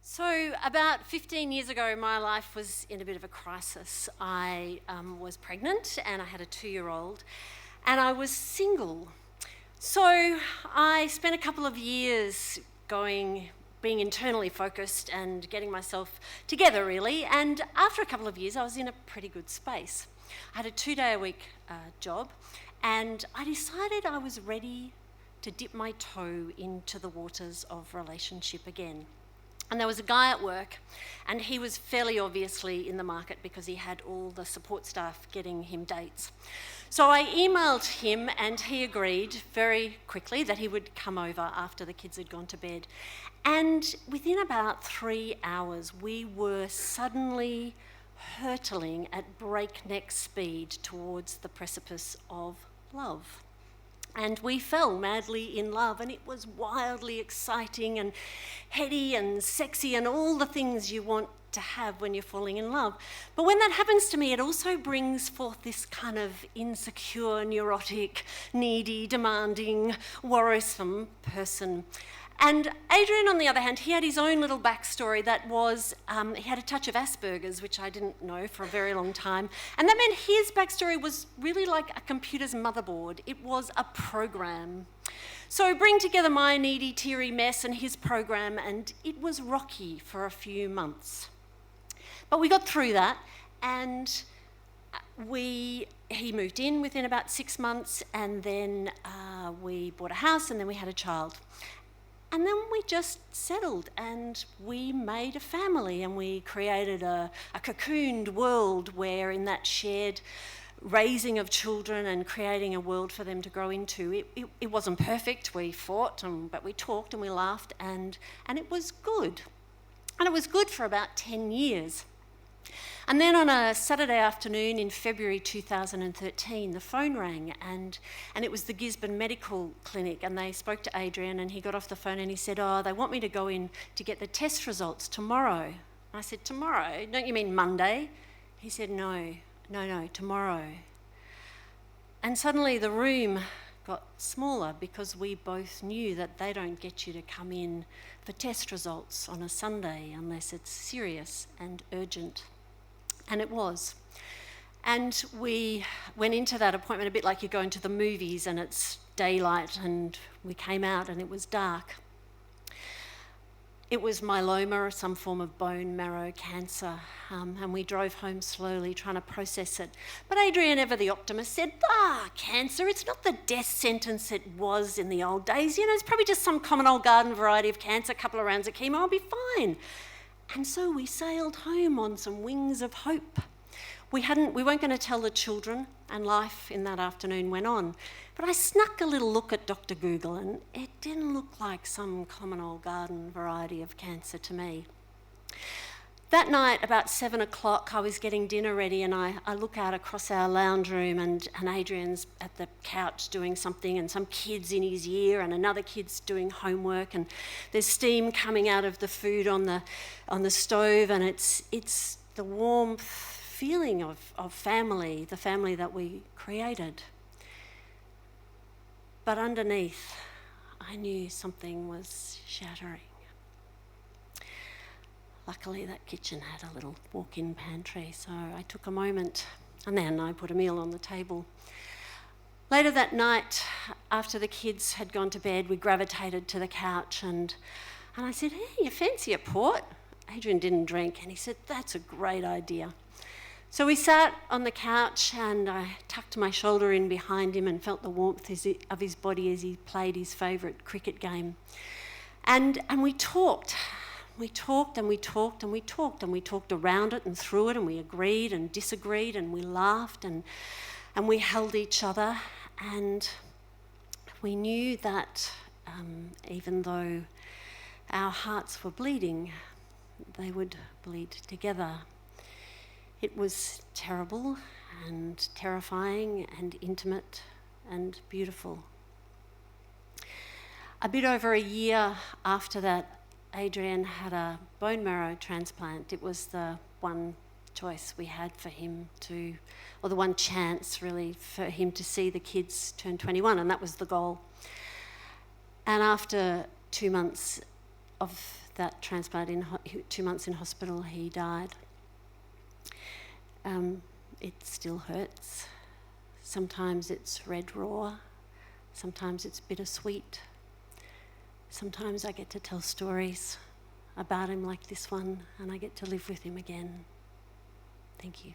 So about 15 years ago, my life was in a bit of a crisis. I was pregnant and I had a 2-year-old and I was single. So I spent a couple of years being internally focused and getting myself together really, and after a couple of years I was in a pretty good space. I had a 2-day-a-week job and I decided I was ready to dip my toe into the waters of relationship again. And there was a guy at work, and he was fairly obviously in the market because he had all the support staff getting him dates. So I emailed him, and he agreed very quickly that he would come over after the kids had gone to bed. And within about 3 hours, we were suddenly hurtling at breakneck speed towards the precipice of love. And we fell madly in love, and it was wildly exciting and heady and sexy and all the things you want to have when you're falling in love. But when that happens to me, it also brings forth this kind of insecure, neurotic, needy, demanding, worrisome person. And Adrian, on the other hand, he had his own little backstory that was, he had a touch of Asperger's, which I didn't know for a very long time. And that meant his backstory was really like a computer's motherboard. It was a program. So bring together my needy, teary mess and his program, and it was rocky for a few months. But we got through that, and he moved in within about 6 months, and then we bought a house, and then we had a child. And then we just settled and we made a family, and we created a cocooned world where, in that shared raising of children and creating a world for them to grow into, it wasn't perfect. We fought, but we talked and we laughed, and it was good. And it was good for about 10 years. And then on a Saturday afternoon in February 2013, the phone rang, and it was the Gisborne Medical Clinic, and they spoke to Adrian, and he got off the phone and he said, "Oh, they want me to go in to get the test results tomorrow." I said, "Tomorrow? Don't you mean Monday?" He said, No, tomorrow. And suddenly the room got smaller because we both knew that they don't get you to come in for test results on a Sunday unless it's serious and urgent. And it was. And we went into that appointment a bit like you go into the movies and it's daylight, and we came out and it was dark. It was myeloma, or some form of bone marrow cancer, and we drove home slowly trying to process it. But Adrian, ever the optimist, said, cancer, it's not the death sentence it was in the old days. It's probably just some common old garden variety of cancer, a couple of rounds of chemo, I'll be fine. And so we sailed home on some wings of hope. We weren't going to tell the children, and life in that afternoon went on. But I snuck a little look at Dr. Google, and it didn't look like some common old garden variety of cancer to me. That night, about 7 o'clock, I was getting dinner ready, and I look out across our lounge room, and Adrian's at the couch doing something, and some kid's in his ear, and another kid's doing homework, and there's steam coming out of the food on the stove, and it's the warmth feeling of family, the family that we created. But underneath, I knew something was shattering. Luckily, that kitchen had a little walk-in pantry, so I took a moment, and then I put a meal on the table. Later that night, after the kids had gone to bed, we gravitated to the couch, and I said, "Hey, you fancy a port?" Adrian didn't drink, and he said, "That's a great idea." So we sat on the couch, and I tucked my shoulder in behind him and felt the warmth of his body as he played his favourite cricket game. And we talked. We talked and we talked and we talked, and we talked around it and through it, and we agreed and disagreed, and we laughed, and we held each other, and we knew that even though our hearts were bleeding, they would bleed together. It was terrible and terrifying and intimate and beautiful. A bit over a year after that, Adrian had a bone marrow transplant. It was the one choice we had for him or the one chance really for him to see the kids turn 21, and that was the goal. And after 2 months of that transplant, 2 months in hospital, he died. It still hurts. Sometimes it's red raw, sometimes it's bittersweet. Sometimes I get to tell stories about him like this one, and I get to live with him again. Thank you.